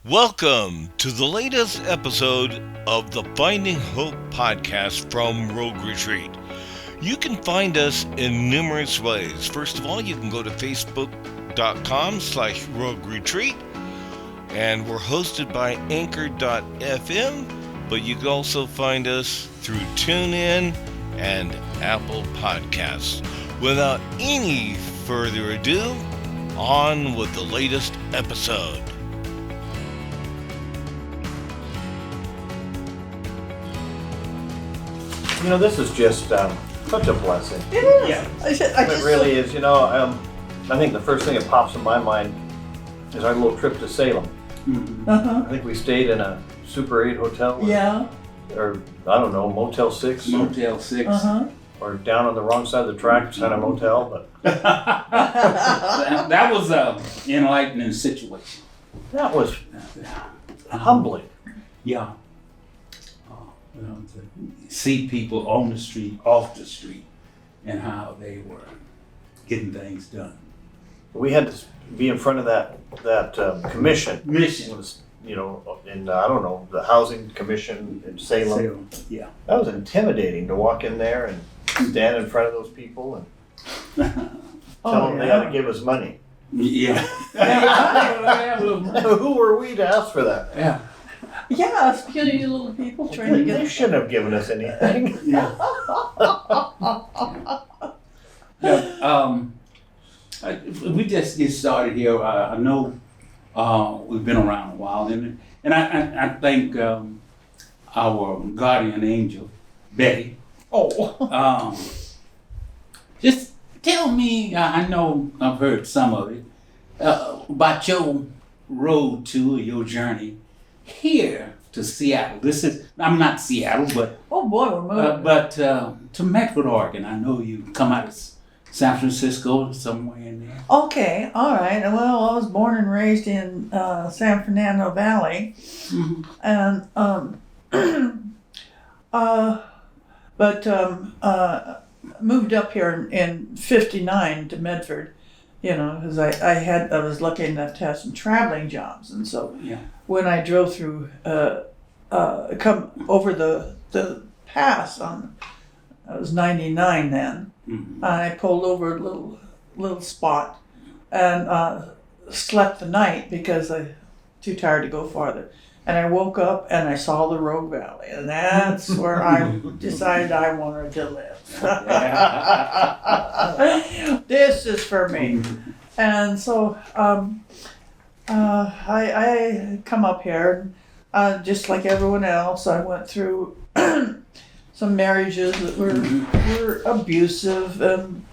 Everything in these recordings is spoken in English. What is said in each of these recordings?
Welcome to the latest episode of the Finding Hope podcast from Rogue Retreat. You can find us in numerous ways. First of all, you can go to facebook.com/Rogue Retreat, and we're hosted by Anchor.fm, but you can also find us through TuneIn and Apple Podcasts. Without any further ado, on with the latest episode. You know, this is just such a blessing. It is. Yeah. It really is. You know, I think the first thing that pops in my mind is our little trip to Salem. Uh-huh. I think we stayed in a Super 8 hotel. Yeah. Or, I don't know, Motel 6. Motel 6. Uh-huh. Or down on the wrong side of the tracks kind of motel. But That was an enlightening situation. that was humbling. Yeah. To see people on the street, off the street, and how they were getting things done. We had to be in front of that commission. Mission. It was, you know, in, I don't know, the Housing Commission in Salem. Yeah. That was intimidating to walk in there and stand in front of those people and tell them they had to give us money. Yeah. Who were we to ask for that? Yeah. Yeah, it's puny little people trying to They get. shouldn't have given us anything. Yeah. We just get started here. I know we've been around a while, and I think our guardian angel, Betty. Oh. Just tell me. I know I've heard some of it about your road to your journey here to Seattle. I'm not Seattle, but Oh boy, we're moving. to Medford, Oregon. I know you come out of San Francisco, somewhere in there. Okay, all right. Well, I was born and raised in San Fernando Valley, Mm-hmm. and moved up here in '59 to Medford. You know, because I was lucky enough to have some traveling jobs, and so Yeah. when I drove through, come over the pass on, I was 99 then. Mm-hmm. I pulled over a little spot and slept the night because I too tired to go farther. And I woke up and I saw the Rogue Valley, and that's where I decided I wanted to live. This is for me. And so I come up here, just like everyone else. I went through some marriages that were abusive, and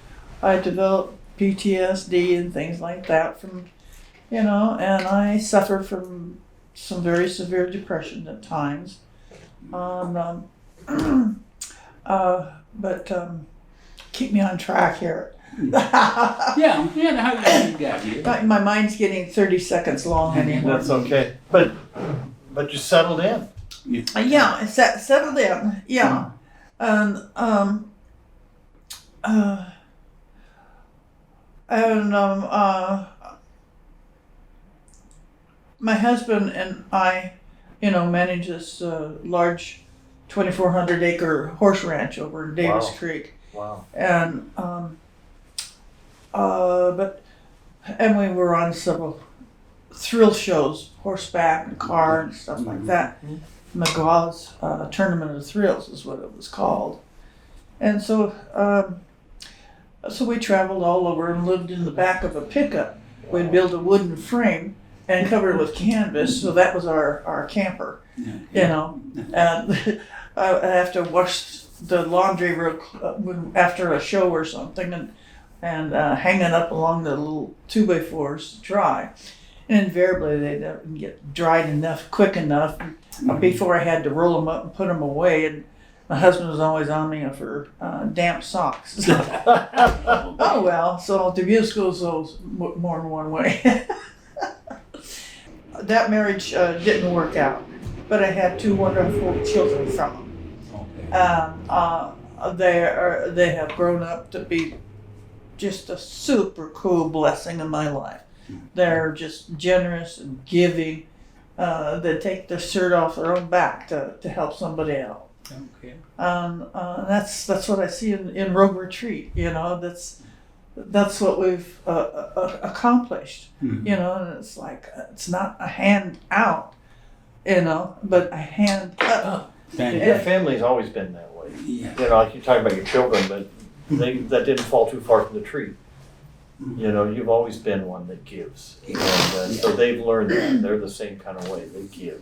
I developed PTSD and things like that from, and I suffered from some very severe depression at times. But keep me on track here. How you got here? My mind's getting 30 seconds long anymore. That's okay. But you settled in. Yeah, I settled in. Yeah, and my husband and I, manage this large 2,400 acre horse ranch over in Davis Wow. Creek, Wow. and we were on several thrill shows, horseback and car and stuff like that. McGaw's Tournament of Thrills is what it was called. And so we traveled all over and lived in the back of a pickup. We'd build a wooden frame and cover it with canvas, so that was our camper, And I have to wash the laundry after a show or something, and hang it up along the little 2x4s to dry. And invariably they didn't get dried quick enough before I had to roll them up and put them away. And my husband was always on me for damp socks. Oh well, so the abuse goes more than one way. That marriage didn't work out, but I had two wonderful children from them. They have grown up to be just a super cool blessing in my life. They're just generous and giving, that take their shirt off their own back to help somebody out. Okay. That's what I see in Rogue Retreat. That's what we've accomplished. Mhm. And it's like it's not a hand out, but a hand up. Your family's always been that way. Yeah. Like you talk about your children, but that didn't fall too far from the tree. You've always been one that gives. And so they've learned that. They're the same kind of way. They give.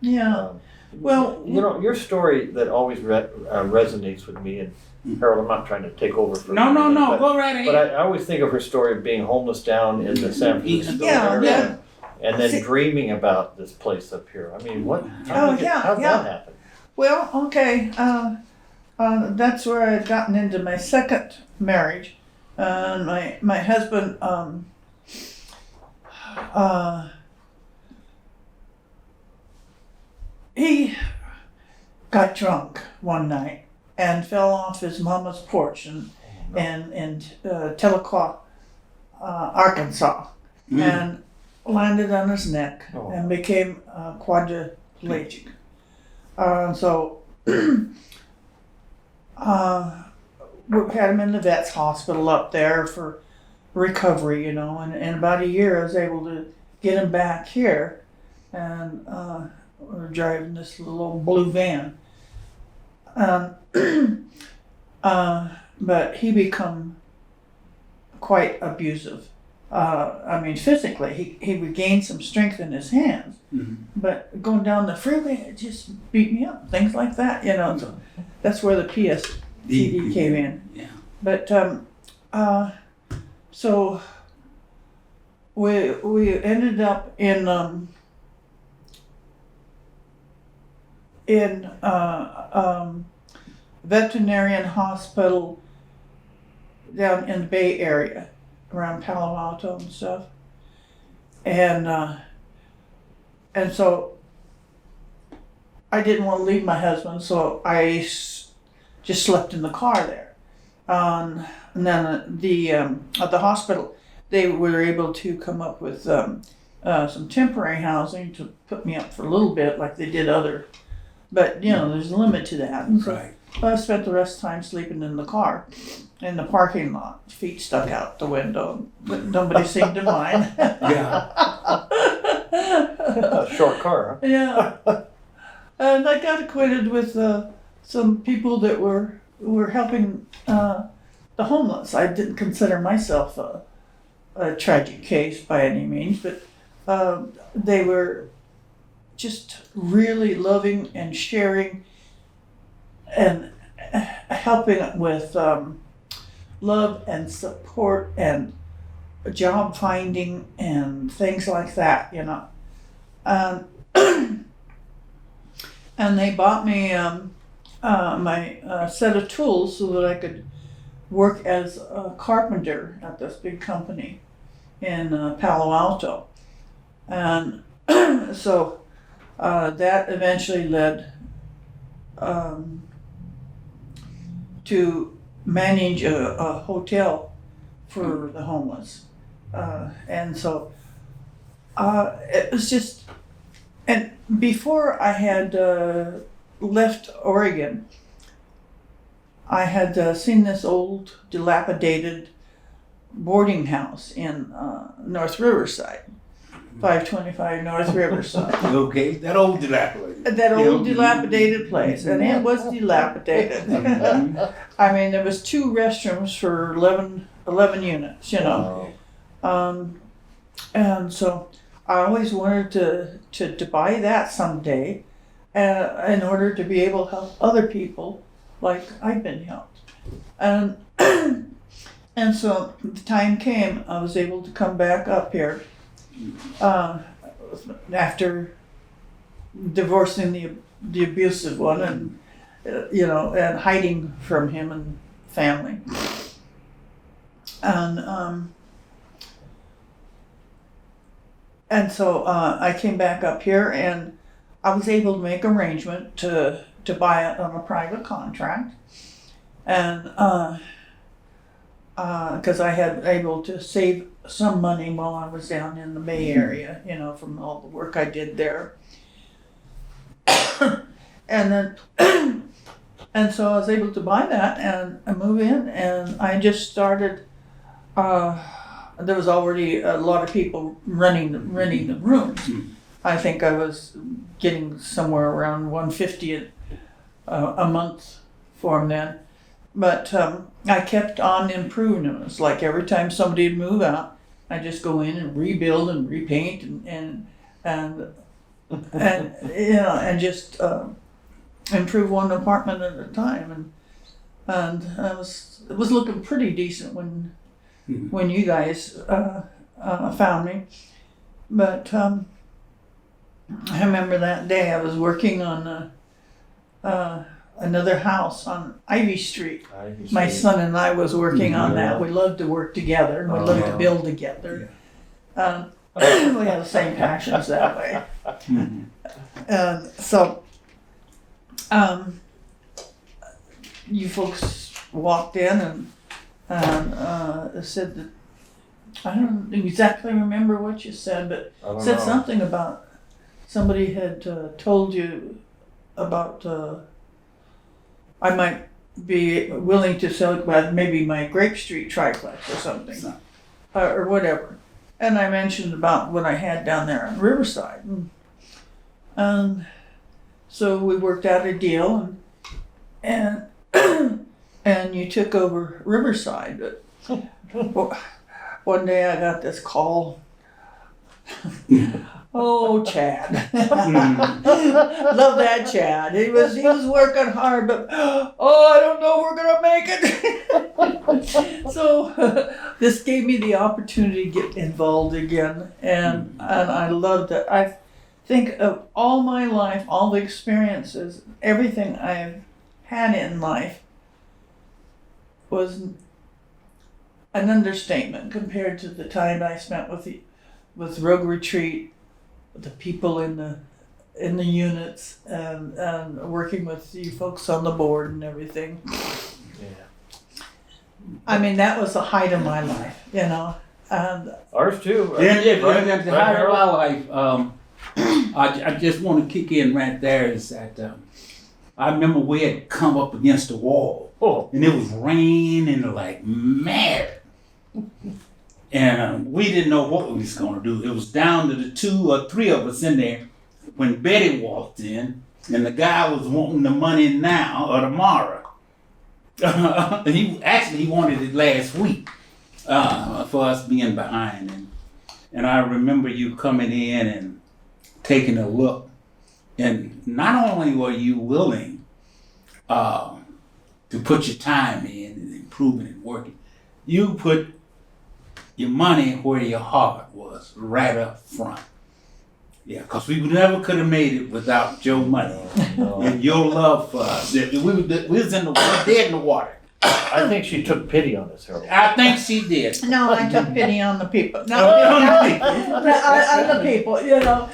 Yeah. Well, your story that always resonates with me, and Harold, I'm not trying to take over for No, you, go right ahead. But I always think of her story of being homeless down in the San Francisco Yeah, area, yeah. and then See- dreaming about this place up here. I mean, Oh, yeah, how'd yeah. that happen? Well, okay. That's where I'd gotten into my second marriage. My husband, he got drunk one night and fell off his mama's porch in Telaqua, Arkansas, and landed on his neck and became quadriplegic. So we had him in the vet's hospital up there for recovery, and in about a year I was able to get him back here, and we're driving this little old blue van. But he become quite abusive. Physically, he regained some strength in his hands, but going down the freeway, it just beat me up, things like that, So that's where the PSTD came in. Yeah. But so we ended up in veterinarian hospital down in the Bay Area, around Palo Alto and stuff, and so I didn't want to leave my husband, so I just slept in the car there. And then at the hospital, they were able to come up with some temporary housing to put me up for a little bit, like they did other. But there's a limit to that. And so Right. I spent the rest of the time sleeping in the car, in the parking lot, feet stuck out the window, but nobody seemed to mind. Yeah. A short car, huh? Yeah. And I got acquainted with some people that were helping the homeless. I didn't consider myself a tragic case by any means, but they were just really loving and sharing and helping with love and support and job finding and things like that, And they bought me my set of tools so that I could work as a carpenter at this big company in Palo Alto. And so that eventually led to manage a hotel for the homeless. And so it was just, and before I had left Oregon, I had seen this old dilapidated boarding house in North Riverside, 525 North Riverside. Okay, that old dilapidated. That old dilapidated place, and it was dilapidated. I mean, there was 2 restrooms for 11 units, and so I always wanted to buy that someday, in order to be able to help other people like I've been helped. And so the time came, I was able to come back up here after divorcing the abusive one, and and hiding from him and family. And so I came back up here, and I was able to make arrangement to buy it on a private contract, and because I had able to save some money while I was down in the Bay Area, from all the work I did there. And then, and so I was able to buy that and move in, and I just started. There was already a lot of people renting the rooms. I think I was getting somewhere around $150 a month for them then. But I kept on improving them. It's like every time somebody would move out, I just go in and rebuild and repaint and just improve one apartment at a time. And it was looking pretty decent when you guys found me. But I remember that day I was working on another house on Ivy Street. My son and I was working on that. We loved to work together and we loved to build together. We have the same passions that way. So you folks walked in and said that, I don't exactly remember what you said, but said something about somebody had told you about I might be willing to sell maybe my Grape Street triplex or something, or whatever. And I mentioned about what I had down there on Riverside. And so we worked out a deal, and and you took over Riverside. But one day I got this call. Oh, Chad. Love that Chad. He was working hard, but I don't know if we're gonna make it. So this gave me the opportunity to get involved again, and I loved it. I think of all my life, all the experiences, everything I've had in life was an understatement compared to the time I spent with Rogue Retreat, the people in the units, and working with you folks on the board and everything. Yeah. I mean, that was the height of my life, And Ours too. That's the height of our life. I just want to kick in right there is that I remember we had come up against the wall, and it was raining like mad. And we didn't know what we was going to do. It was down to the 2 or 3 of us in there when Betty walked in, and the guy was wanting the money now or tomorrow. He wanted it last week for us being behind. And I remember you coming in and taking a look. And not only were you willing to put your time in and improving and working, you put your money where your heart was, right up front. Yeah, because we never could have made it without your money and your love for us. We was dead in the water. I think she took pity on us, Harold. I think she did. No, I took pity on the people. On the people, Yeah.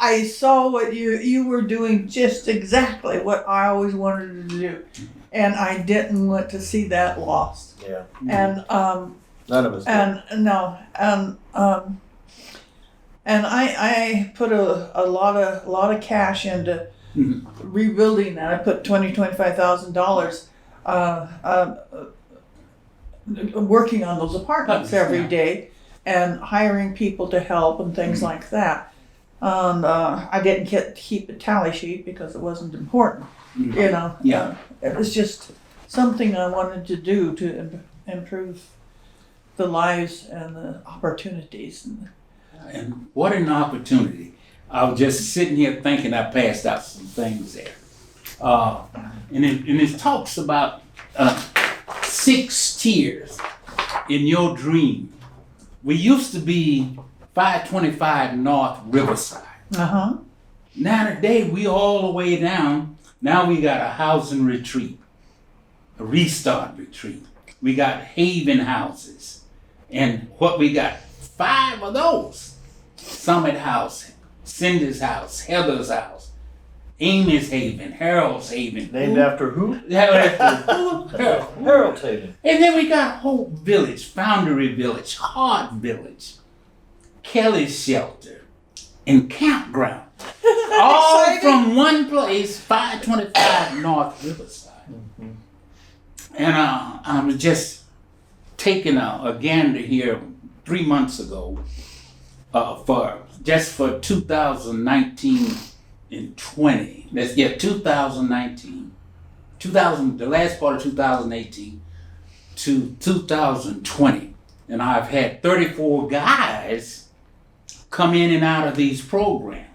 I saw what you were doing, just exactly what I always wanted to do, and I didn't want to see that lost. Yeah. And None of us did. And I put a lot of cash into rebuilding that. I put $25,000 working on those apartments every day and hiring people to help and things like that. And I didn't keep a tally sheet because it wasn't important. Yeah. It was just something I wanted to do to improve the lives and the opportunities. And what an opportunity. I was just sitting here thinking, I passed out some things there. And it talks about 6 tiers in your dream. We used to be 525 North Riverside. Uh-huh. Now today we all the way down. Now we got a housing retreat, a restart retreat. We got haven houses. And what we got, 5 of those. Summit House, Cindy's house, Heather's house. Amy's Haven, Harold's Haven. Named after who? Harold. Harold Tatum. And then we got Hope Village, Foundry Village, Hart Village, Kelly's Shelter, and Campground. All Exciting. from one place, 525 North Riverside. And I was just taking a gander here 3 months ago for 2019 and 20. Let's get 2019, the last part of 2018 to 2020. And I've had 34 guys come in and out of these programs.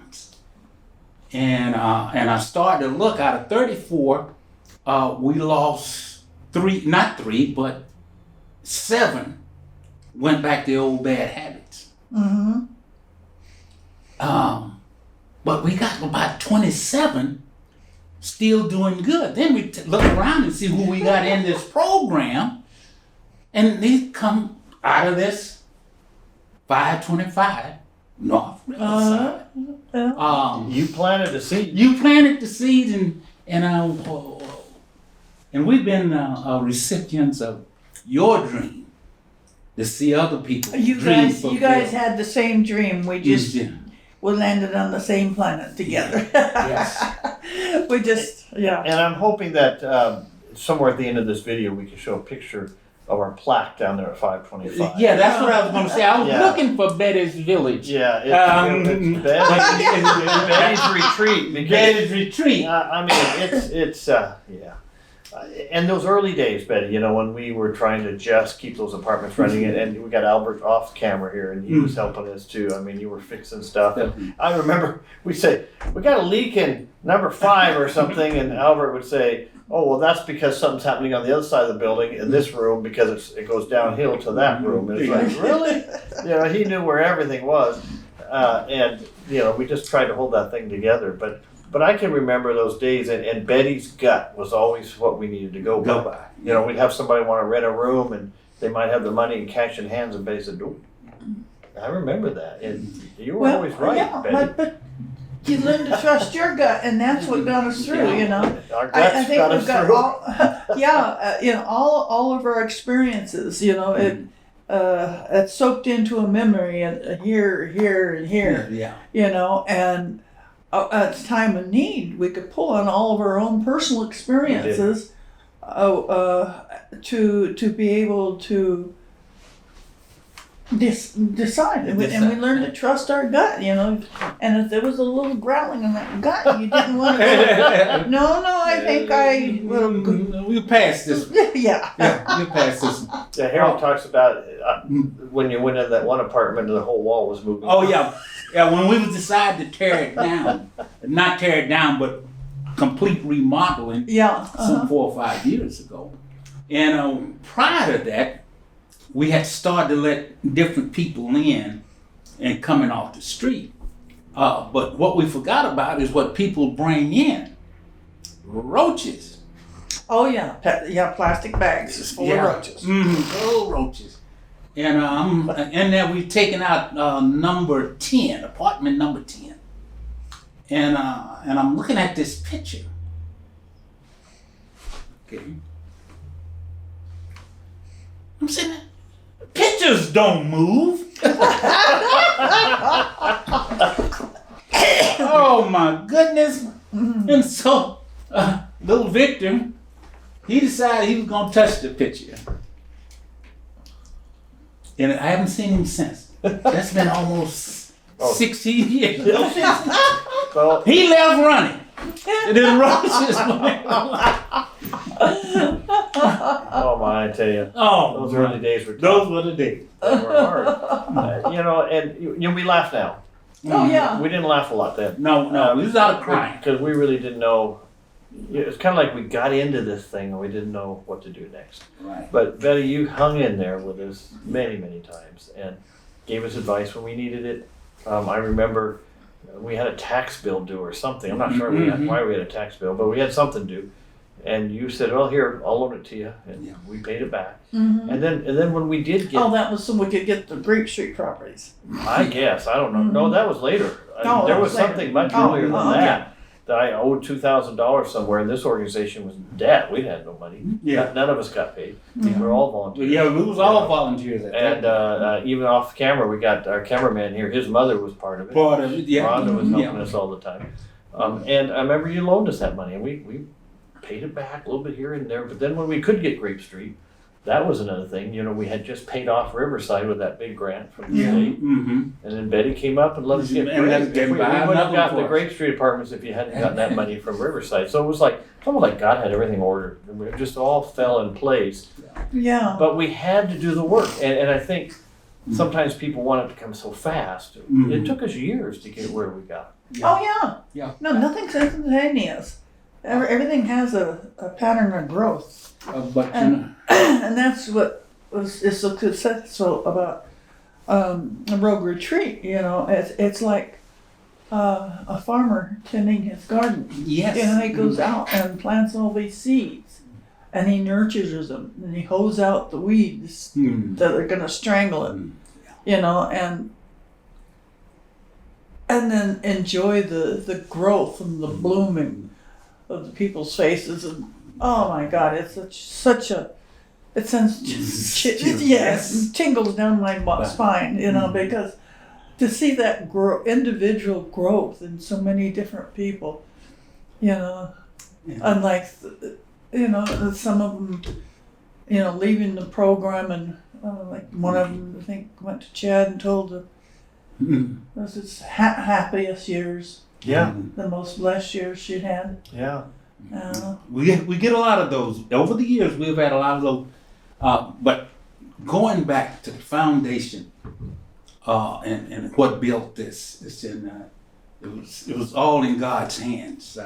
And I started to look, out of 34, we lost 7 went back to old bad habits. Mm-hmm. But we got about 27 still doing good. Then we look around and see who we got in this program, and they come out of this 525 North Riverside. You planted a seed. You planted the seed, and we've been recipients of your dream to see other people. You dream guys had the same dream. We just Yeah. we landed on the same planet together. Yes. We just And I'm hoping that somewhere at the end of this video we can show a picture of our plaque down there at 525. Yeah, that's what I was going to say. I was Yeah. looking for Betty's Village. Yeah, it's Betty's retreat. Because, Betty's Retreat. I mean, it's yeah. And those early days, Betty, you know, when we were trying to just keep those apartments running, and we got Albert off camera here, and he was helping us too. I mean, you were fixing stuff. And I remember we say, we got a leak in number 5 or something, and Albert would say, oh, well, that's because something's happening on the other side of the building in this room because it goes downhill to that room. And it's like, really? You know, he knew where everything was. And, you know, we just tried to hold that thing together. But I can remember those days, and Betty's gut was always what we needed to go by. You know, we'd have somebody want to rent a room, and they might have the money and cash in hands, and Betty said, "Oh, I remember that." And you were always right, yeah, Betty. but you learn to trust your gut, and that's what got us through. You know, Our I guts think got we've us got through. all of our experiences. You know, it's soaked into a memory, and here, and here. Yeah. You know, and at time of need, we could pull on all of our own personal experiences to be able to decide. And we learned to trust our gut, you know. And if there was a little growling in that gut, you didn't want to go, no, I think I will. We'll pass this. Yeah. Yeah, we'll pass this. Yeah, Harold talks about when you went in that one apartment and the whole wall was moving. Oh, yeah. Yeah, when we decided to tear it down, not tear it down, but complete remodeling Yeah. some 4 or 5 years ago. And prior to that, we had started to let different people in and coming off the street. But what we forgot about is what people bring in. Roaches. Oh yeah. Plastic bags full of roaches. Little roaches. And then we've taken out number 10, apartment number 10. And I'm looking at this picture. Okay. I'm saying, pictures don't move. Oh my goodness. And so little Victor, he decided he was going to touch the picture. And I haven't seen him since. That's been almost 16 years. Well, He left running. And then roaches went. oh my, I tell you, Oh, those early days were tough. those were the days. They were hard. You know, and you know, we laugh now. Oh yeah. We didn't laugh a lot then. No, we was out of crying. Because we really didn't know. It's kind of like we got into this thing and we didn't know what to do next. Right. But Betty, you hung in there with us many, many times and gave us advice when we needed it. I remember we had a tax bill due or something. I'm not sure why we had a tax bill, but we had something due. And you said, "Well, here, I'll loan it to you," and we paid it back. Mm-hmm. And then when we did get, Oh, that was so we could get the Grape Street properties. I guess I don't know. No, that was later. Oh, there that was was later. something much Oh, earlier than okay. that. that I owed $2,000 somewhere, and this organization was in debt. We had no money. Yeah. None of us got paid. Yeah. We were all volunteers. Yeah, we was all volunteers at that. And even off camera, we got our cameraman here. His mother was part of it. Part of it, yeah. Rhonda was helping Yeah. us all the time. And I remember you loaned us that money, and we paid it back a little bit here and there. But then when we could get Grape Street, that was another thing. You know, we had just paid off Riverside with that big grant from the Yeah. state. Mm-hmm. And then Betty came up and let us get And let us get we buy wouldn't have another gotten the for us. Grape Street apartments if you hadn't gotten that money from Riverside. So it was like, almost like God had everything ordered. And it just all fell in place. Yeah. But we had to do the work. And I think sometimes people want it to come so fast. Mhm. It took us years to get where we got. Oh, yeah. Yeah. No, nothing's instantaneous. Everything has a pattern of growth. But you know, And that's what is so successful about a Rogue Retreat. You know, it's like a farmer tending his garden. yes. You know, he goes out and plants all these seeds, and he nurtures them, and he hoes out the weeds Mm. that are going to strangle it. You know, and then enjoy the growth and the blooming of the people's faces, and oh my God, it's such a it sends Yes. tingles down my spine, you know, because to see that individual growth in so many different people, you know, Yeah. unlike you know some of them, you know, leaving the program, and like one of them I think went to Chad and told the Mm. was his happiest years, Yeah, the most blessed years she'd had. yeah. We get a lot of those over the years. We've had a lot of those, but going back to the foundation and what built this, it's in it was all in God's hands.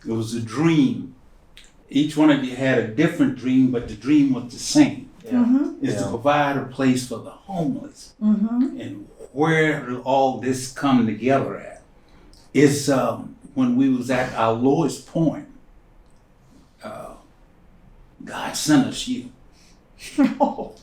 It was a dream. Each one of you had a different dream, but the dream was the same. Yeah. Mm-hmm. Is to provide a place for the homeless. Mm-hmm. And where did all this come together at? Is when we was at our lowest point. God sent us you. I'm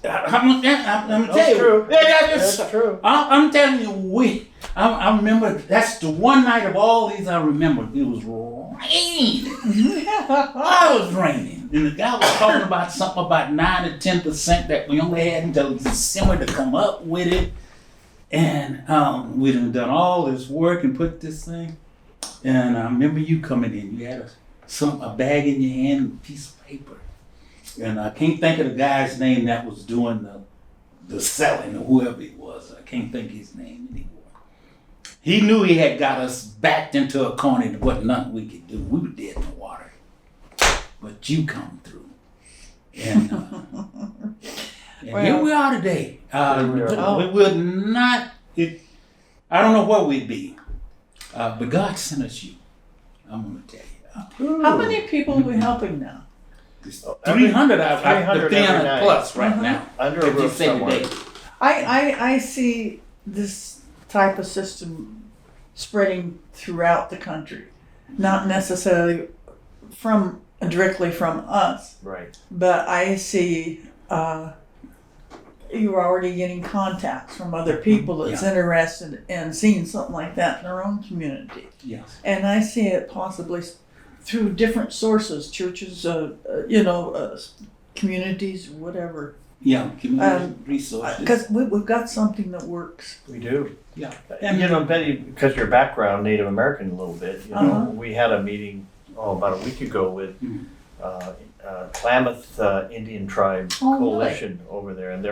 gonna tell you. True. That's That's true. I'm telling you, I remember that's the one night of all these I remember. It was raining. I was raining. And the guy was talking about something about 9 to 10% that we only had until December to come up with it. And we done all this work and put this thing. And I remember you coming in. You had a bag in your hand and a piece of paper. And I can't think of the guy's name that was doing the selling or whoever it was. I can't think his name anymore. He knew he had got us backed into a corner and there wasn't nothing we could do. We were dead in the water. But you come through. And, here we are today. We would not, I don't know where we'd be. But God sent us you. I'm going to tell you. How many people are we helping now? 300, 300 every 300 night. plus right now. Under a Could you roof say somewhere. today? I see this type of system spreading throughout the country, not necessarily directly from us, Right. but I see you're already getting contacts from other people that's interested in seeing something like that in their own community. Yes. And I see it possibly through different sources, churches, communities, whatever. Yeah, community resources. Because we've got something that works. We do. Yeah. And you know, Betty, because your background, Native American a little bit, you know, Uh-huh. we had a meeting, about a week ago with Klamath Indian Tribe Oh, really? Coalition over there. And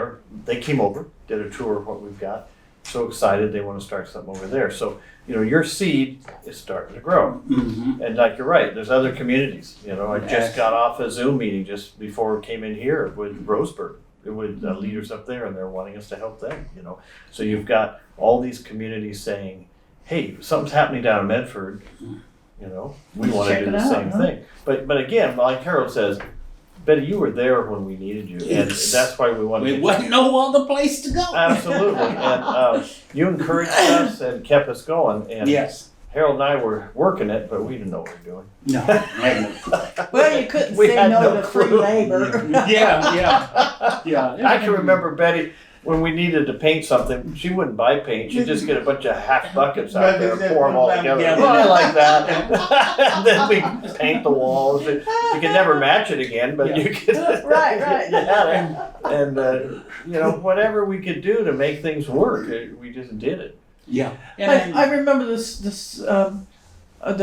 they came over, did a tour of what we've got. So excited they want to start something over there. So, you know, your seed is starting to grow. Mm-hmm. And like you're right, there's other communities. You know, I just got off a Zoom meeting just before I came in here with Roseburg, with leaders up there, and they're wanting us to help them. You know, so you've got all these communities saying, "Hey, something's happening down in Medford. You know, we want to Check do it the out, same huh? thing." But again, like Harold says, Betty, you were there when we needed you, and Yes. that's why we wanted. There wasn't no other place to go. Absolutely, and you encouraged us and kept us going. And Yes. Harold and I were working it, but we didn't know what we were doing. No. I had no clue. Well, you couldn't We say had no no to free clue. labor. Yeah. I can remember Betty. when we needed to paint something, she wouldn't buy paint. She'd just get a bunch of half buckets out there and pour them all together. Oh, I like that. And then we paint the walls. You could never match it again, but you could. Right. You had it. And whatever we could do to make things work, we just did it. Yeah. I remember this one of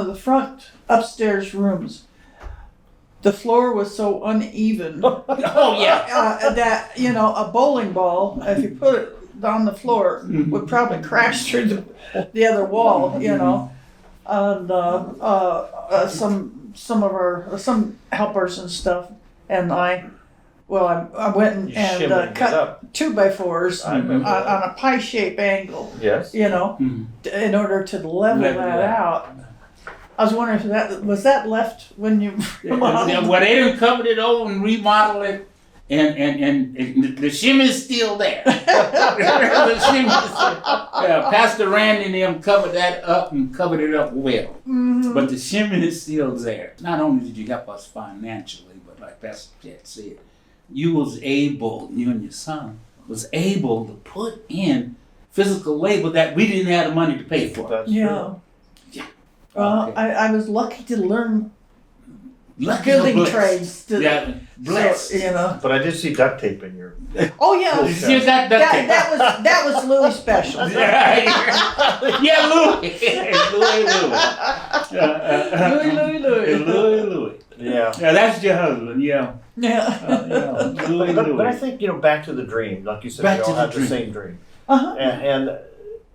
the front upstairs rooms. The floor was so uneven. Oh yeah. That a bowling ball, if you put it on the floor, would probably crash through the other wall. And some helpers and stuff, and I went and cut 2x4s on a pie-shaped angle. Yes. In order to level that out. I was wondering if that was left when you remodeled. Well, they done covered it over and remodeled it, and the shimmy's still there. Pastor Randy and them covered that up and covered it up well. Mm-hmm. But the shimmy is still there. Not only did you help us financially, but like Pastor Jet said, you and your son was able to put in physical labor that we didn't have the money to pay for. That's true. Well, I was lucky to learn building trades. Blessed. But I did see duct tape in your. Oh yeah. You got duct tape. That was Louis' special. Yeah, Louis. Louis. Yeah. Yeah, that's your husband. Yeah. Yeah. But I think back to the dream, like you said, we all had the same dream, and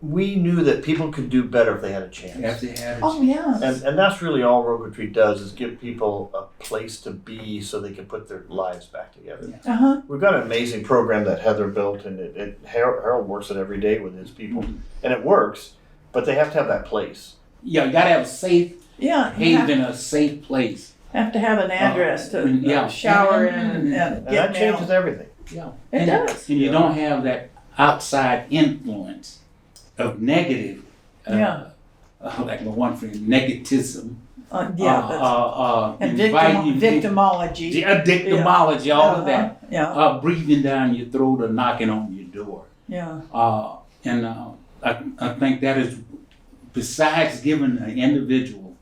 we knew that people could do better if they had a chance. Oh yeah. And that's really all Rogue Retreat does, is give people a place to be so they can put their lives back together. Uh-huh. We've got an amazing program that Heather built, and Harold works it every day with his people, and it works. But they have to have that place. Yeah, you gotta have a safe haven, a safe place. Have to have an address to shower in and get that changes everything. Yeah, it does. And you don't have that outside influence of negative, like the one for negativism. And victimology. Victimology, all of that. Yeah. Breathing down your throat or knocking on your door. Yeah. I think that is, besides giving an individual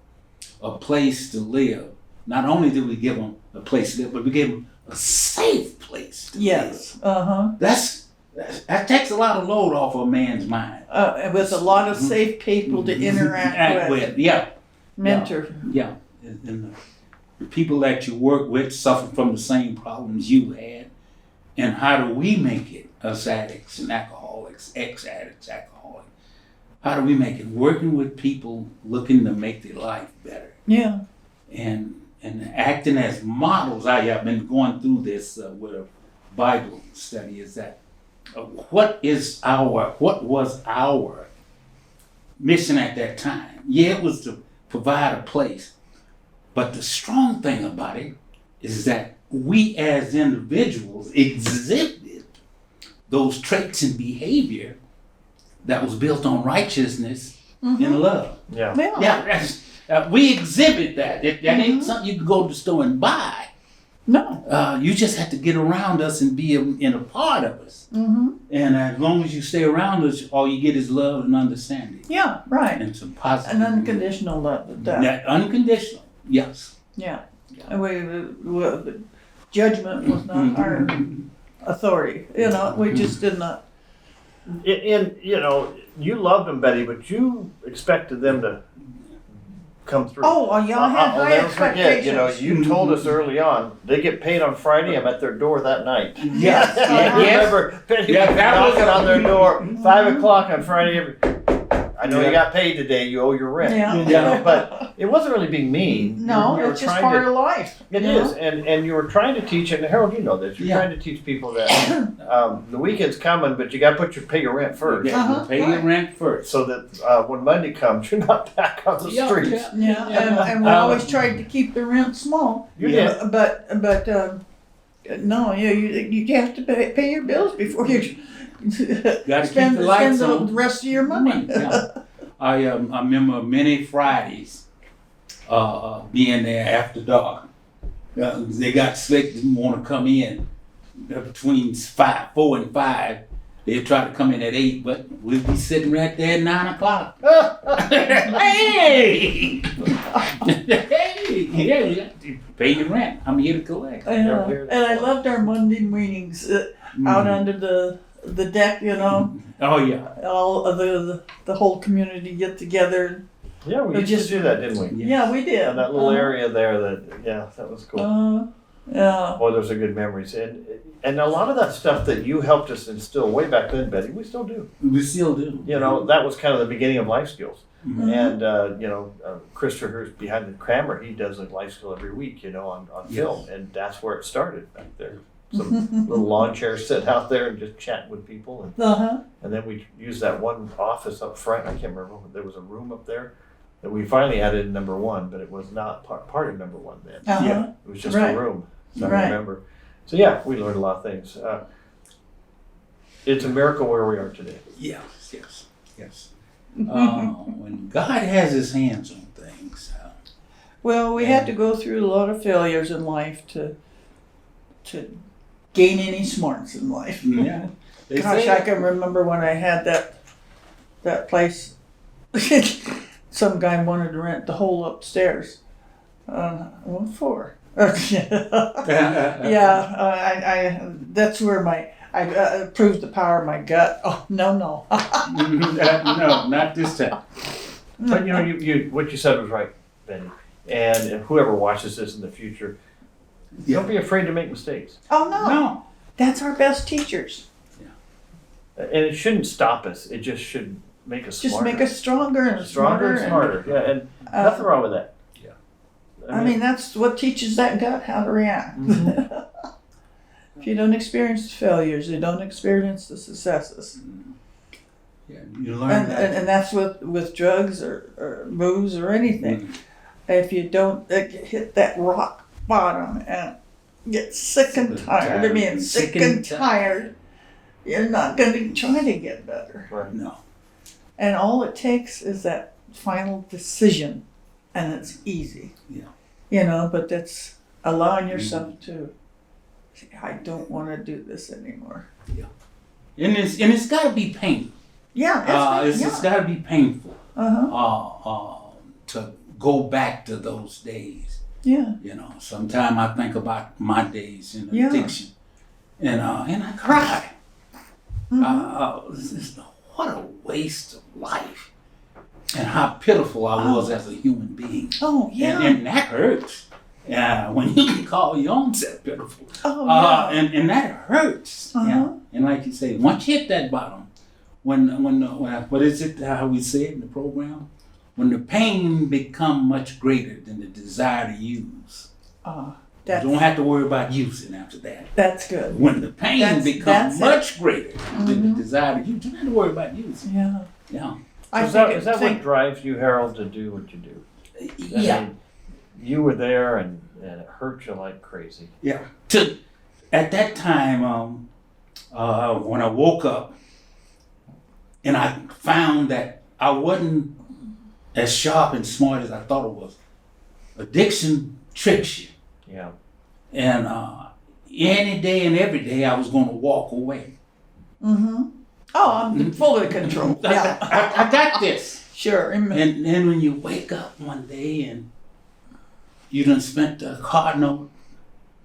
a place to live, not only do we give them a place to live, but we give them a safe place to live. That takes a lot of load off a man's mind. With a lot of safe people to interact with. Yeah. Mentor. Yeah. And the people that you work with suffer from the same problems you had. And how do we make it, us addicts and alcoholics, ex-addicts, alcoholics, how do we make it? Working with people looking to make their life better. Yeah. And acting as models. I've been going through this with a Bible study, is that what was our mission at that time? Yeah, it was to provide a place. But the strong thing about it is that we as individuals exhibited those traits and behavior that was built on righteousness and love. Yeah. We exhibit that. That ain't something you can go to the store and buy. No. You just have to get around us and be in a part of us. Mm-hmm. And as long as you stay around us, all you get is love and understanding. Yeah, right. And some positive. And unconditional love. Unconditional, yes. Yeah. And the judgment was not our authority. We just did not. You loved them, Betty, but you expected them to come through. Oh, yeah, I had high expectations. Forget, you told us early on, they get paid on Friday. I'm at their door that night. Yes. I remember Betty was knocking on their door 5 o'clock on Friday. I know you got paid today. You owe your rent. Yeah. But it wasn't really being mean. No, it's just part of life. It is, and you were trying to teach, and Harold, you know this. You're trying to teach people that the weekend's coming, but you got to pay your rent first. Pay your rent first, so that when Monday comes, you're not back on the streets. And we always tried to keep the rent small. You did, but no, you have to pay your bills before you. Spend the rest of your money. I remember many Fridays being there after dark. They got slick, didn't want to come in. between 4 and 5. They'd try to come in at 8, but we'd be sitting right there at 9 o'clock. Hey! Hey! Yeah, you got to pay your rent. I'm here to collect. And I loved our Monday meetings out under the deck, you know. Oh, yeah. All of the whole community get together. Yeah, we used to do that, didn't we? Yeah, we did. And that little area there, that was cool. Yeah. Boy, those are good memories. And a lot of that stuff that you helped us instill way back then, Betty, we still do. We still do. You know, that was kind of the beginning of life skills. Mhm. And, Christopher, who's behind the camera, he does a life skill every week, you know, on film. And that's where it started back there. Some little lawn chairs sitting out there and just chatting with people. And then we used that one office up front. I can't remember. There was a room up there that we finally added in number 1, but it was not part of number 1 then. Yeah. It was just Right. a room. So I Right. remember. So yeah, we learned a lot of things. It's a miracle where we are today. Yes. When God has his hands on things. Well, we had to go through a lot of failures in life to gain any smarts in life. Yeah. They Gosh, say I can remember when I had that place. Some guy wanted to rent the whole upstairs. What for? Yeah, I that's where I proved the power of my gut. Oh no. no, not this time. But you know, you what you said was right, Benny. And whoever watches this in the future, don't be afraid to make mistakes. Oh no. No. That's our best teachers. And it shouldn't stop us. It just should make us Just smarter. make us stronger and stronger and smarter. Yeah, and nothing wrong with that. Yeah. I mean, that's what teaches that gut how to react. If you don't experience the failures, you don't experience the successes. Yeah, you learn that. And that's with drugs or booze or anything. If you don't hit that rock bottom and get sick and tired of being sick and tired, you're not going to try to get better. Right. No. And all it takes is that final decision, and it's easy. Yeah. You know, but that's allowing yourself to say, I don't want to do this anymore. Yeah. And it's got to be painful. Yeah, It's got to be painful. Uh-huh. To go back to those days. Yeah. You know, sometimes I think about my days in Yeah. addiction, and I cry. What a waste of life, and how pitiful I was as a human being. Oh, yeah. And that hurts. When you can call your own self pitiful. Oh, yeah. And that hurts. Uh-huh. Yeah. And like you say, once you hit that bottom, when what is it? How we say it in the program? When the pain become much greater than the desire to use. You don't have to worry about using after that. That's good. When the pain becomes much greater than the desire to use, you don't have to worry about using. Yeah. Yeah. Is that what drives you, Harold, to do what you do? Yeah. I mean, you were there and it hurt you like crazy. Yeah. At that time, when I woke up and I found that I wasn't as sharp and smart as I thought it was. Addiction tricks you. Yeah. And any day and every day I was going to walk away. Mm-hmm. Oh, I'm fully controlled. Yeah. I got this. Sure. And then when you wake up one day and you done spent the car note,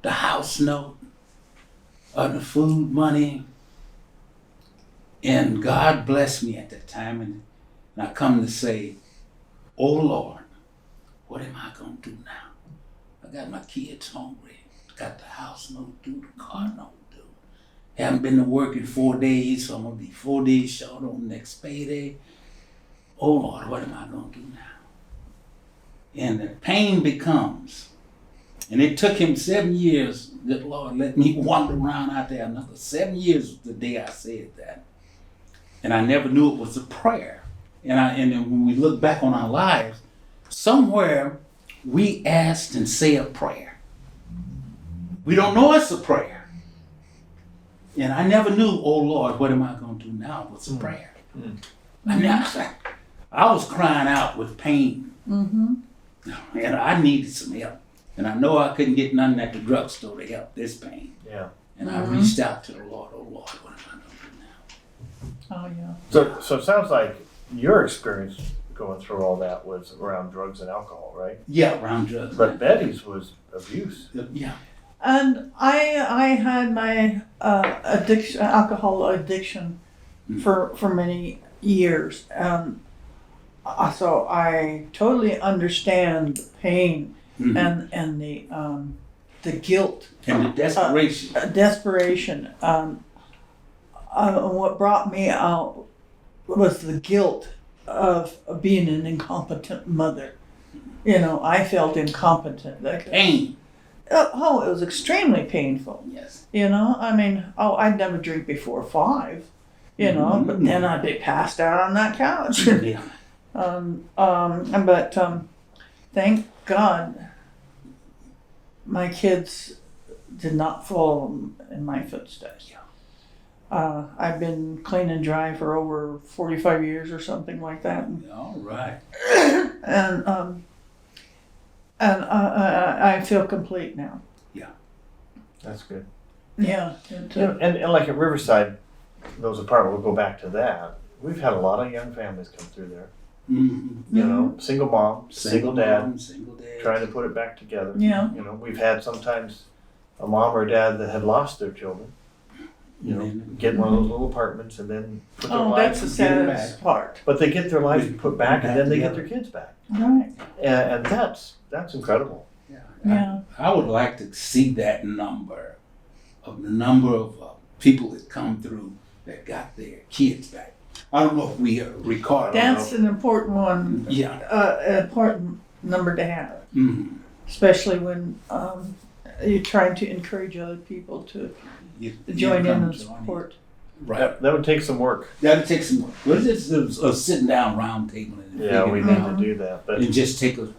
the house note, the food money, and God blessed me at that time, and I come to say, oh Lord, what am I going to do now? I got my kids hungry, got the house note due, the car note due. Haven't been to work in 4 days, so I'm going to be 4 days short on the next payday. Oh Lord, what am I going to do now? And the pain becomes, and it took him 7 years, that Lord let me wander around out there. Another 7 years was the day I said that. And I never knew it was a prayer. And then when we look back on our lives, somewhere we asked and say a prayer. We don't know it's a prayer. And I never knew, oh Lord, what am I going to do now? What's a prayer? I was crying out with pain. Mm-hmm. And I needed some help. And I know I couldn't get nothing at the drugstore to help this pain. Yeah. And I reached out to the Lord, oh Lord, what am I going to do now? Oh, yeah. So it sounds like your experience going through all that was around drugs and alcohol, right? Yeah, around drugs. But Betty's was abuse. Yeah. And I had my addiction, alcohol addiction for many years. So I totally understand the pain and the guilt. And the desperation. Desperation. What brought me out was the guilt of being an incompetent mother. You know, I felt incompetent. Pain. Oh, it was extremely painful. Yes. You know, I mean, I'd never drink before 5, you know, but then I'd be passed out on that couch. Yeah. But thank God my kids did not follow in my footsteps. I've been clean and dry for over 45 years or something like that. All right. And I feel complete now. That's good. Yeah. And like at Riverside, those apartments, we'll go back to that. We've had a lot of young families come through there. Mm-hmm. You know, single mom, single dad, single dad. trying to put it back together. Yeah. You know, we've had sometimes a mom or dad that had lost their children. You know, get one of those little apartments and then put their Oh, lives. that's the saddest part. But they get their lives put back and then they get their kids back. Right. And that's incredible. Yeah. I would like to see that number of people that come through that got their kids back. I don't know if we record. That's an important one. Yeah. An important number to have, Mm-hmm. especially when you're trying to encourage other people to join in and support. Right. That would take some work. That'd take some. What is this? A sitting down round table and Yeah, we figuring need out to do that. But and just take a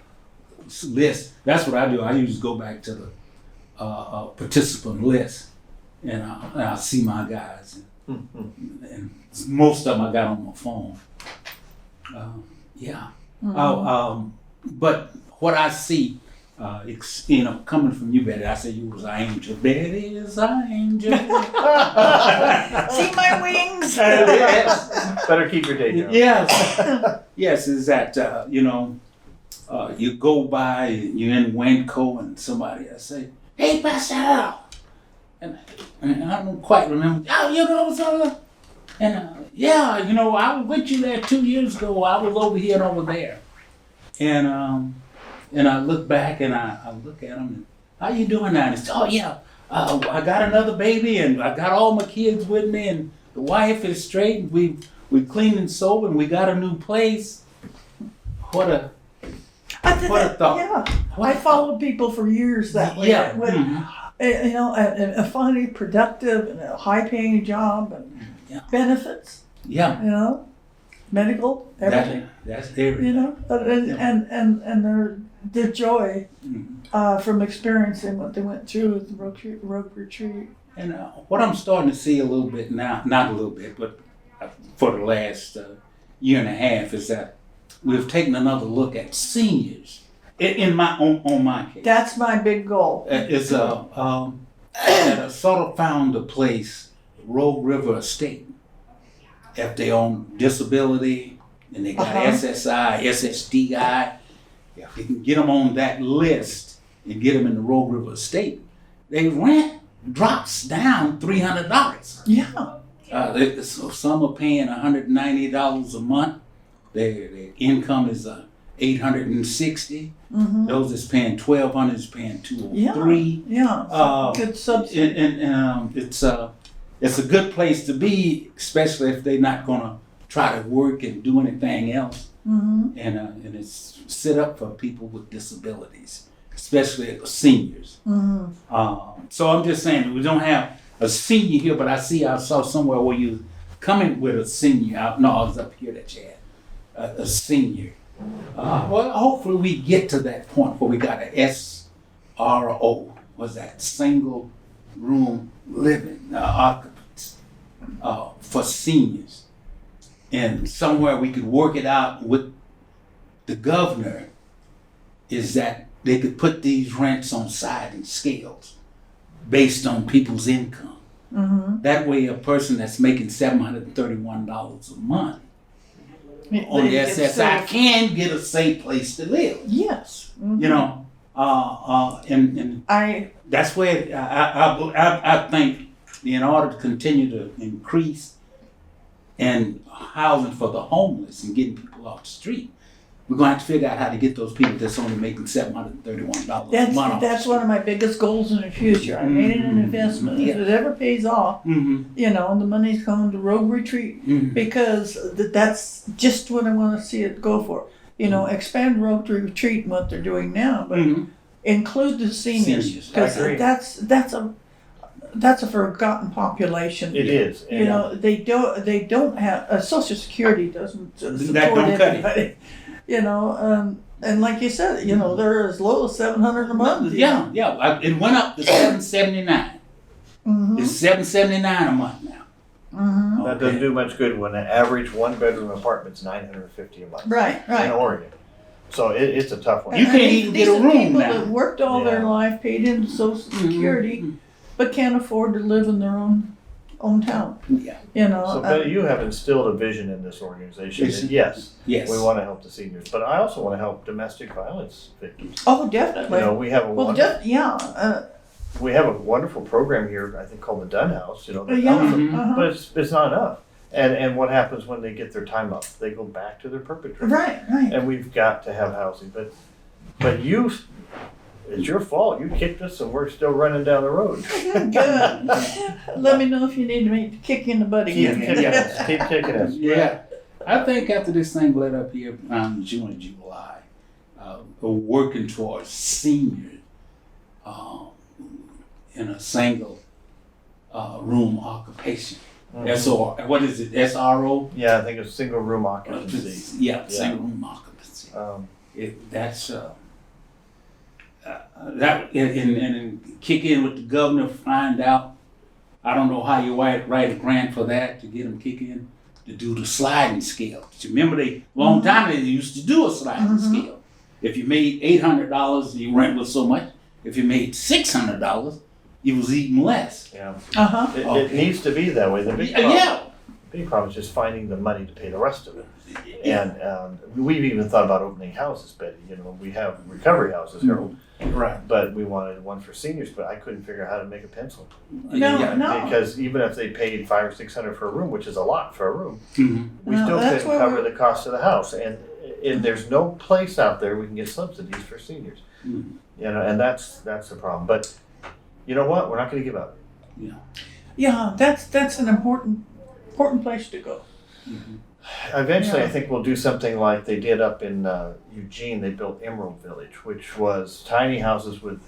list. That's what I do. I usually go back to the participant list, and I see my guys, and most of them I got on my phone. Yeah. But what I see, coming from you, Betty, I say you was an angel. Betty is an angel. See my wings? Yes. better keep your day job. Yes. Yes, is that, you go by, you're in Wanco and somebody, I say, hey, Pastor Al. And I don't quite remember, and yeah, I was with you there 2 years ago. I was over here and over there. And I look back and I look at them and, how you doing now? And he said, oh yeah, I got another baby and I got all my kids with me and the wife is straight and we clean and sober and we got a new place. What a thought. Yeah. What I a followed people for years that way. Yeah. A funny, productive, and a high-paying job and benefits. Yeah. Medical, everything. That's there. And their joy from experiencing what they went through with the rope retreat. And what I'm starting to see a little bit now, not a little bit, but for the last year and a half, is that we've taken another look at seniors on my case. That's my big goal. It's that I sort of found a place, Rogue River Estate, if they own disability and they got SSI, SSDI, if you can get them on that list and get them in the Rogue River Estate, their rent drops down $300. Yeah. So some are paying $190 a month. Their income is $860. Those that's paying $1,200 is paying $203. Yeah. Good subsidy. And it's a good place to be, especially if they're not gonna try to work and do anything else. And it's set up for people with disabilities, especially seniors. So I'm just saying we don't have a senior here, but I saw somewhere where you coming with a senior out. No, I was up here that you had a senior. Well, hopefully we get to that point where we got a SRO, was that single room living occupants for seniors. And somewhere we could work it out with the governor is that they could put these rents on sliding scales. based on people's income. Mm-hmm. That way, a person that's making $731 a month on the SSI can get a safe place to live. Yes. Mm-hmm. You know, and that's where I think in order to continue to increase and housing for the homeless and getting people off the street, we're going to have to figure out how to get those people that's only making $731 a month. That's one of my biggest goals in the future. I made it an investment. If it ever pays off, and the money's going to Rogue Retreat, because that's just what I want to see it go for. Expand Rogue Retreat and what they're doing now, but include the seniors, because that's a forgotten population. It is. They don't have Social Security doesn't support anybody. And like you said, they're as low as $700 a month. It went up to $779. It's $779 a month now. That doesn't do much good when an average one-bedroom apartment's $950 a month. Right. In Oregon. So it's a tough one. You can't even get a room people now. that worked all their life, paid into Social Security, but can't afford to live in their own town. So Betty, you have instilled a vision in this organization. And yes, we want to help the seniors, but I also want to help domestic violence victims. Oh, definitely. We have a we have a wonderful program here, I think called the Dunn House. But it's not enough. And what happens when they get their time up? They go back to their perpetrator. Right. And we've got to have housing, but you. It's your fault. You kicked us, and we're still running down the road. Good. Let me know if you need me to kick you in the butt again. Keep kicking us. Yeah. I think after this thing let up here around June and July, we're working towards seniors in a single room occupation. SR, what is it? SRO? Yeah, I think it's single room occupancy. Single room occupancy. That's that and kick in with the governor, find out. I don't know how you write a grant for that to get them kick in to do the sliding scale. Remember, long time they used to do a sliding scale. If you made $800, your rent was so much. If you made $600, it was even less. Yeah. It needs to be that way. The big problem is just finding the money to pay the rest of it. And we've even thought about opening houses, Betty. We have recovery houses, Harold. Right. But we wanted one for seniors, but I couldn't figure out how to make a pencil. No. Because even if they paid $500 or $600 for a room, which is a lot for a room, we still couldn't cover the cost of the house. And there's no place out there we can get subsidies for seniors. And that's the problem. But you know what? We're not going to give up. Yeah, that's an important place to go. Eventually, I think we'll do something like they did up in Eugene. They built Emerald Village, which was tiny houses with,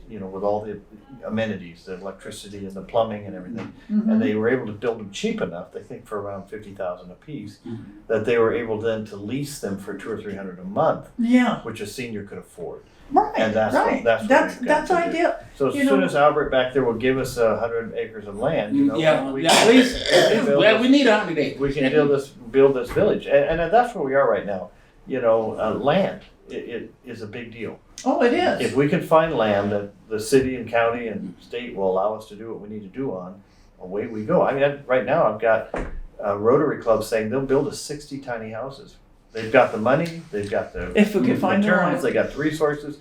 with all the amenities, the electricity and the plumbing and everything. And they were able to build them cheap enough, I think for around $50,000 a piece, that they were able then to lease them for $200 or $300 a month, which a senior could afford. Right, and that's ideal. So as soon as Albert back there will give us 100 acres of land, we need 100 acres. We can build this village, and that's where we are right now. Land it is a big deal. Oh, it is. If we can find land that the city and county and state will allow us to do what we need to do on, away we go. I mean, right now I've got a Rotary Club saying they'll build us 60 tiny houses. They've got the money, they've got the if we can find materials, they got the resources.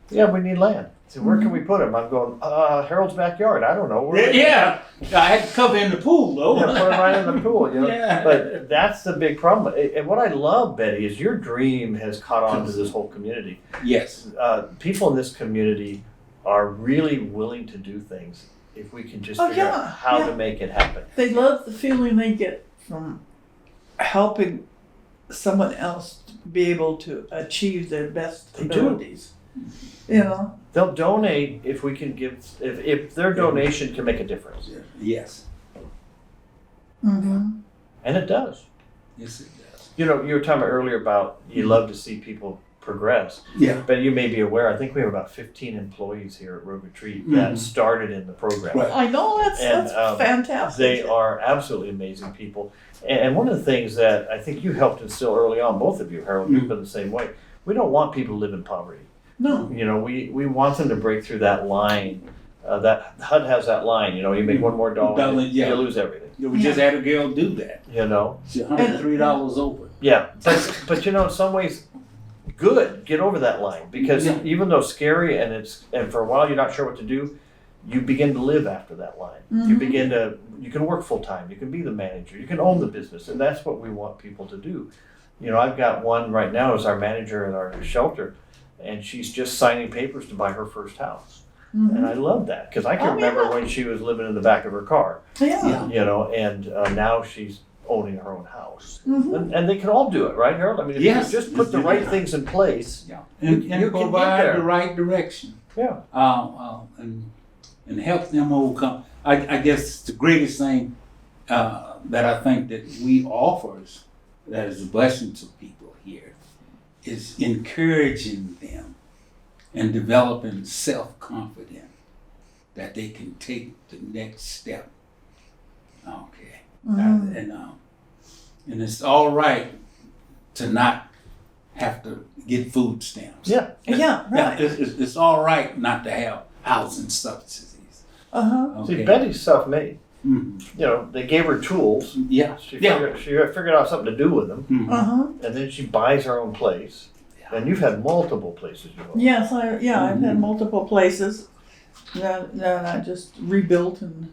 Yeah, we need land. So where can we put them? I'm going, Harold's backyard. I don't know. I had to cover in the pool though. Put them right in the pool, But that's the big problem. And what I love, Betty, is your dream has caught on to this whole community. Yes. People in this community are really willing to do things if we can just figure out how to make it happen. They love the feeling they get from helping someone else to be able to achieve their best abilities. They'll donate if we can give, if their donation can make a difference. Yes. And it does. Yes, it does. You were talking earlier about you love to see people progress. Yeah. But you may be aware, I think we have about 15 employees here at Rogue Retreat that started in the program. Right. I know, that's fantastic. They are absolutely amazing people. And one of the things that I think you helped instill early on, both of you, Harold, you've been the same way. We don't want people to live in poverty. No. We want them to break through that line that HUD has that line, you make one more dollar, Yeah. you lose everything. We just had a girl do that. She's $103 over. Yeah, but in some ways, good. Get over that line because even though scary and for a while you're not sure what to do, you begin to live after that line. Mm-hmm. You can work full time. You can be the manager. You can own the business, and that's what we want people to do. I've got one right now as our manager at our shelter, and she's just signing papers to buy her first house. Mm-hmm. And I love that because I can remember when she was living in the back of her car. Yeah. And now she's owning her own house. Mm-hmm. And they can all do it, right, Harold? I mean, if you just put the right things in place, And you can get provide there. the right direction. Yeah. And help them overcome. I guess the greatest thing that I think that we offers that is a blessing to people here is encouraging them and developing self-confidence that they can take the next step. Okay. Mm-hmm. And it's all right to not have to get food stamps. Yeah. Yeah, right. It's all right not to have housing subsidies. Uh-huh. See, Okay. Betty's self-made. Mhm. They gave her tools. Yeah. She figured out something to do with them, Mhm. Uh-huh. and then she buys her own place. Yeah. And you've had multiple places you own. Yes, I've had multiple places. Then I just rebuilt and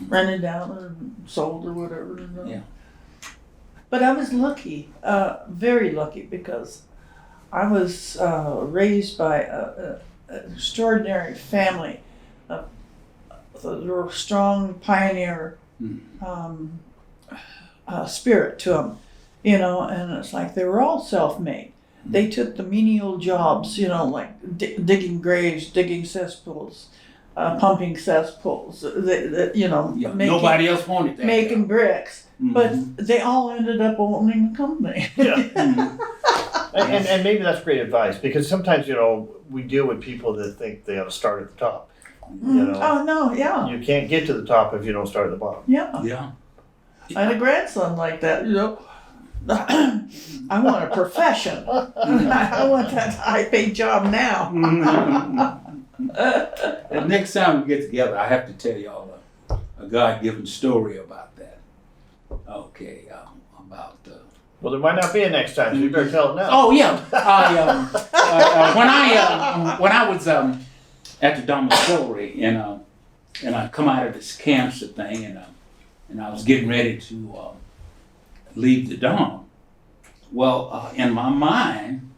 rented out or sold or whatever. Yeah. But I was lucky, very lucky, because I was raised by an extraordinary family. There were strong pioneer spirit to them, and it's like they were all self-made. They took the menial jobs, like digging graves, digging cesspools, pumping cesspools, making, Nobody else wanted that. making bricks. Mhm. But they all ended up owning a company. Yeah. And maybe that's great advice because sometimes, we deal with people that think they ought to start at the top. Oh, no, yeah. You can't get to the top if you don't start at the bottom. Yeah. Yeah. I had a grandson like that, I want a profession. I want that high-paid job now. The next time we get together, I have to tell y'all a God-given story about that. Okay, about. Well, there might not be a next time, so you better tell it now. Oh yeah, when I was at the dormitory and I come out of this cancer thing and I was getting ready to leave the dorm. Well, in my mind,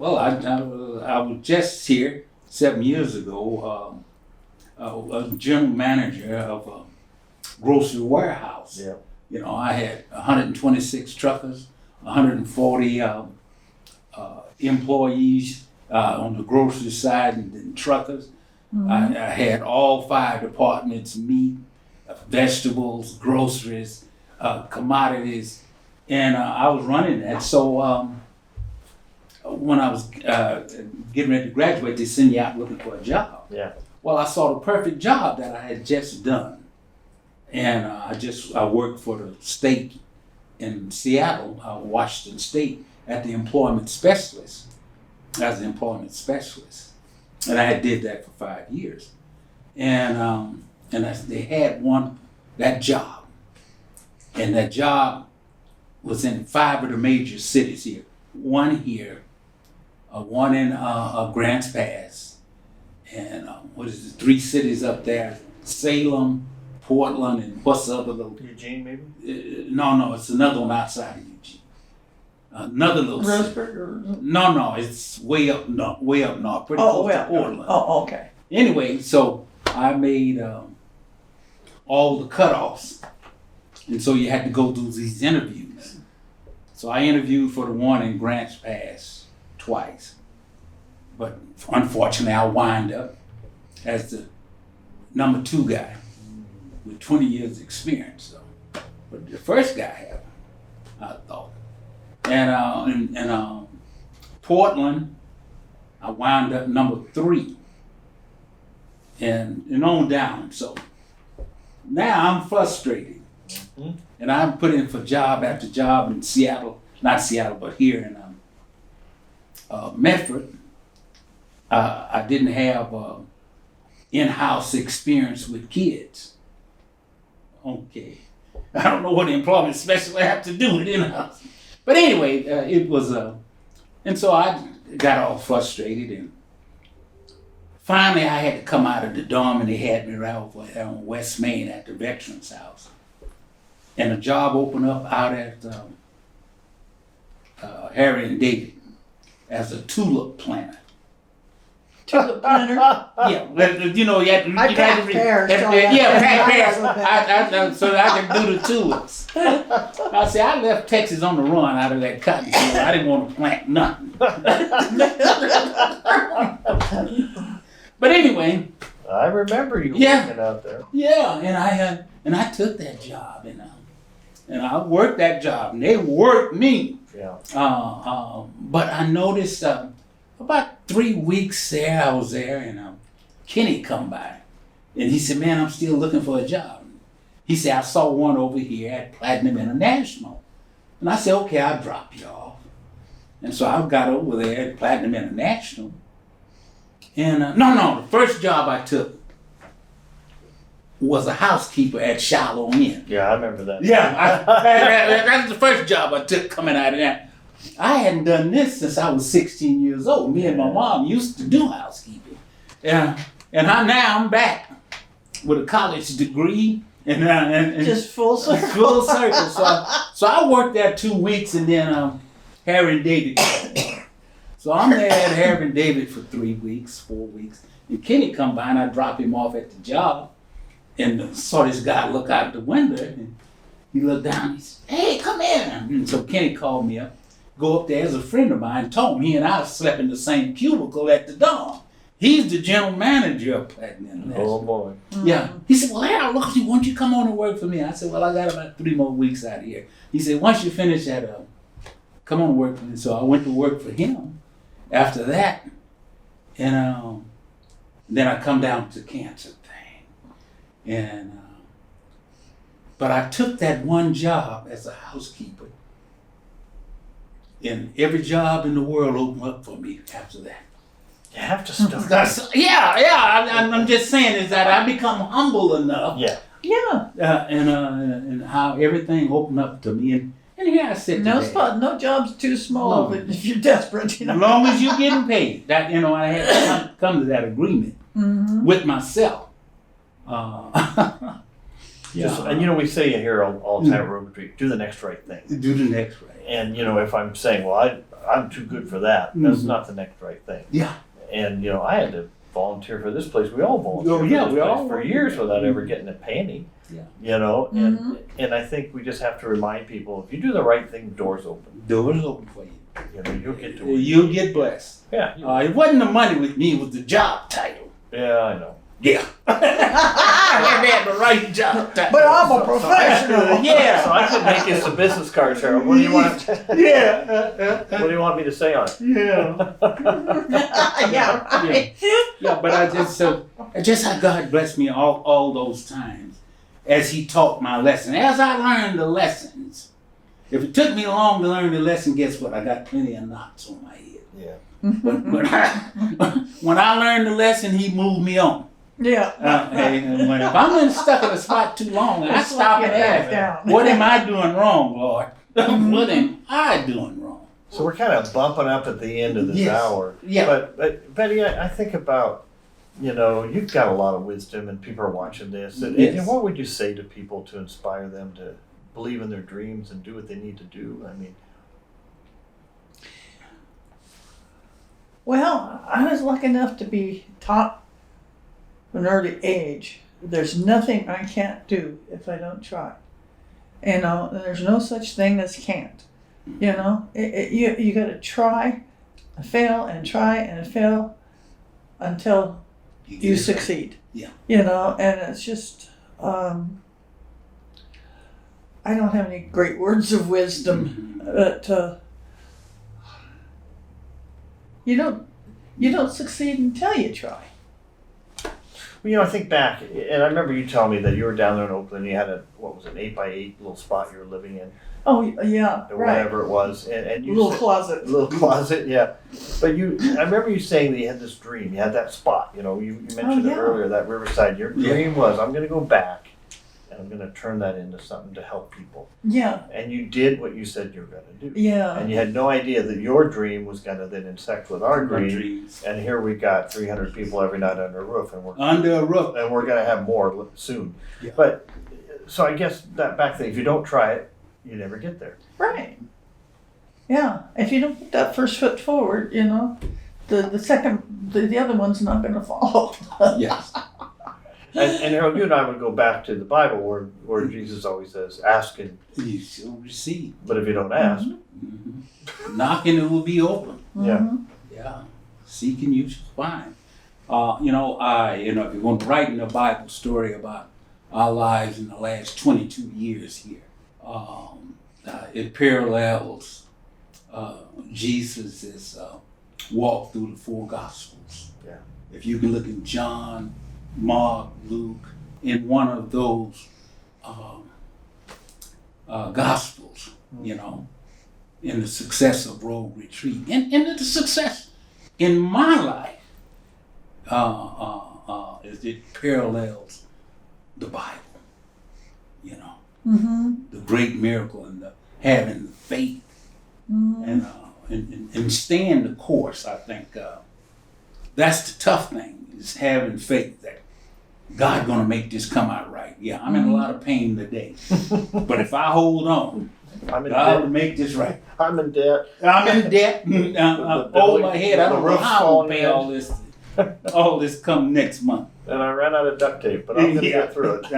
I was just here 7 years ago, a general manager of a grocery warehouse. Yeah. I had 126 truckers, 140 employees on the grocery side and truckers. Mm-hmm. I had all 5 departments: meat, vegetables, groceries, commodities, and I was running that. So when I was getting ready to graduate, they send you out looking for a job. Yeah. Well, I saw the perfect job that I had just done, and I worked for the state in Seattle, Washington State, as the employment specialist, and I did that for 5 years, and they had that job, and that job was in 5 of the major cities here. One here, one in Grants Pass, and 3 cities up there: Salem, Portland, and what's the other little? Eugene, maybe? No, it's another one outside of Eugene. Another little city. Roseburg or? No, it's way up north, pretty Oh, close to Portland. Oh, okay. Anyway, so I made all the cutoffs, and so you had to go through these interviews. So I interviewed for the one in Grants Pass twice, but unfortunately I wind up as the number 2 guy with 20 years experience. So, but the first guy had, I thought, and in Portland, I wound up number 3, and on down. So now I'm frustrated, and I'm put in for job after job in Seattle, not Seattle, but here in Medford. I didn't have in-house experience with kids. Okay. I don't know what the employment specialist have to do with in-house. But anyway, it was, and so I got all frustrated, and finally I had to come out of the dorm, and they had me right over on West Main at the Veterans House. And a job opened up out at Harry and David as a tulip planter. Tulip planter. Yeah, well, you know, you had to, I packed pears. pack pears. So I could do the tulips. I see, I left Texas on the run out of that cotton field. I didn't want to plant nothing. But anyway. I remember you working out there. Yeah, and I took that job, and I worked that job, and they worked me. Yeah. But I noticed about 3 weeks there, I was there, and Kenny come by, and he said, "Man, I'm still looking for a job." He said, "I saw one over here at Platinum International," and I said, "Okay, I'll drop you off." And so I got over there at Platinum International, and the first job I took was a housekeeper at Shallow Inn. Yeah, I remember that. Yeah, that's the first job I took coming out of that. I hadn't done this since I was 16 years old. Me and my mom used to do housekeeping. And I'm back with a college degree and Just full circle. full circle. So I worked there 2 weeks, and then Harry and David. So I'm there at Harry and David for 3 weeks, 4 weeks. And Kenny come by, and I drop him off at the job. And saw this guy look out the window, and he looked down, he said, "Hey, come in." And so Kenny called me up, go up there as a friend of mine, told me he and I slept in the same cubicle at the dorm. He's the general manager of Platinum International. Oh boy. Yeah. He said, "Well, Harold, look, why don't you come on and work for me?" I said, "Well, I got about 3 more weeks out here." He said, "Once you finish that, come on and work for me." So I went to work for him after that. And then I come down to cancer thing. And but I took that one job as a housekeeper, and every job in the world opened up for me after that. You have to start. I'm just saying is that I become humble enough. Yeah. Yeah. And how everything opened up to me, and here I sit today. No job's too small if you're desperate. As long as you're getting paid, that I had to come to that agreement with myself. And we say here all the time at Rogue Retreat, do the next right thing. Do the next right. And if I'm saying, well, I'm too good for that, that's not the next right thing. Yeah. And I had to volunteer for this place. We all volunteered Oh, yeah, for this we place all for years without ever getting a penny. Yeah. And I think we just have to remind people, if you do the right thing, doors open. Doors open for you. You'll get to You'll get blessed. Yeah. It wasn't the money with me; it was the job title. Yeah, I know. Yeah. I had the right job title. But I'm a professional. Yeah. So I could make you some business cards, Harold. What do you want? Yeah. What do you want me to say on it? Yeah. Yeah. Right. Yeah, but I just how God blessed me all those times as He taught my lesson. As I learned the lessons, if it took me long to learn the lesson, guess what? I got plenty of knots on my head. Yeah. But when I learned the lesson, He moved me on. Yeah. And if I'm stuck in a spot too long, I stop and ask, what am I doing wrong, Lord? What am I doing wrong? So we're kind of bumping up at the end of this hour. Yeah. But Betty, I think about, you've got a lot of wisdom and people are watching this. And what would you say to people to inspire them to believe in their dreams and do what they need to do? I mean. Well, I was lucky enough to be taught from an early age. There's nothing I can't do if I don't try. There's no such thing as can't. You got to try, fail, and try and fail until you succeed. Yeah. And it's just, I don't have any great words of wisdom, but you don't succeed until you try. Well, I think back, and I remember you telling me that you were down there in Oakland, you had an 8x8 little spot you were living in. Oh, yeah, or right. whatever it was, and you Little said- closet. little closet, yeah. But I remember you saying that you had this dream. You had that spot. You know, you mentioned yeah. it earlier. That Riverside. Your dream was, I'm going to go back, and I'm going to turn that into something to help people. Yeah, And you did what you said you were going to do. yeah. And you had no idea that your dream was going to then intersect with our dream. Dreams. And here we got 300 people every night under a roof, and Under a roof. we're going to have more soon. Yeah. But so I guess that back thing. If you don't try it, you never get there. Right. Yeah. If you don't put that first foot forward, you know, the other one's not going to follow. Yes. And Harold, you and I would go back to the Bible where Jesus always says, "Ask and You shall receive. but if you don't ask, Knocking, it will be open. yeah, Mhm. Yeah. Seeking, you shall find. If you're going to write in a Bible story about our lives in the last 22 years here, it parallels Jesus' walk through the four Gospels. Yeah. If you can look in John, Mark, Luke, in one of those Gospels, you know, in the success of Road Retreat, and the success in my life, it parallels the Bible, you know, the great miracle and having the faith and staying the course. I think that's the tough thing, is having faith that God's gonna make this come out right. Yeah, I'm in a lot of pain today, but if I hold on, I'm in God will debt. make this right. I'm in debt. I'm in debt. Over my head. I don't know roof's how I'm falling gonna pay in. all this. All this come next month. And I ran out of duct tape, but I'm gonna Yeah. get through it.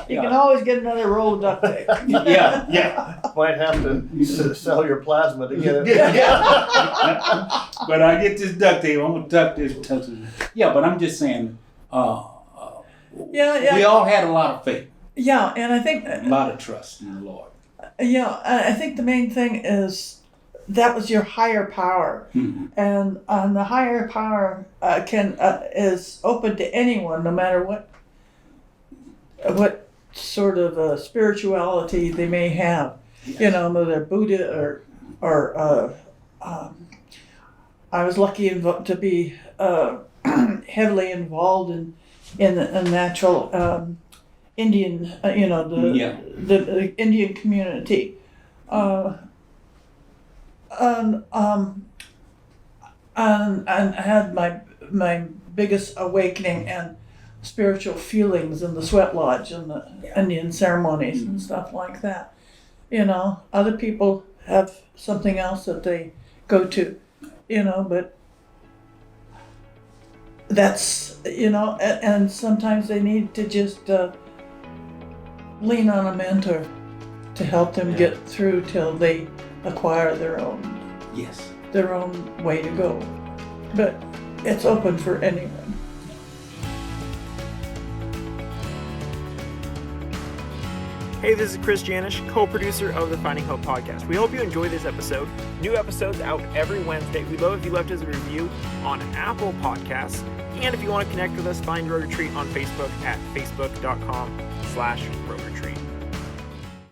You can always get another roll of duct tape. Yeah. Might have to sell your plasma to get it. Yeah. But I get this duct tape. I'm gonna duct this. Yeah, but I'm just saying. Yeah. We all had a lot of faith, Yeah, and I think a lot of trust in the Lord. Yeah, I think the main thing is that was your higher power, and the higher power is open to anyone, no matter what sort of spirituality they may have. Yes. You know, whether Buddha or I was lucky to be heavily involved in a natural Indian, the Indian community. And I had my biggest awakening and spiritual feelings in the sweat lodge and the Indian ceremonies and stuff like that. You know, other people have something else that they go to, you know, but that's, you know, and sometimes they need to just lean on a mentor to help them get through till they acquire their own way to go. But it's open for anyone. Hey, this is Chris Janish, co-producer of the Finding Hope podcast. We hope you enjoyed this episode. New episodes out every Wednesday. We'd love if you left us a review on Apple Podcasts. And if you want to connect with us, find Road Retreat on Facebook at facebook.com/Road Retreat.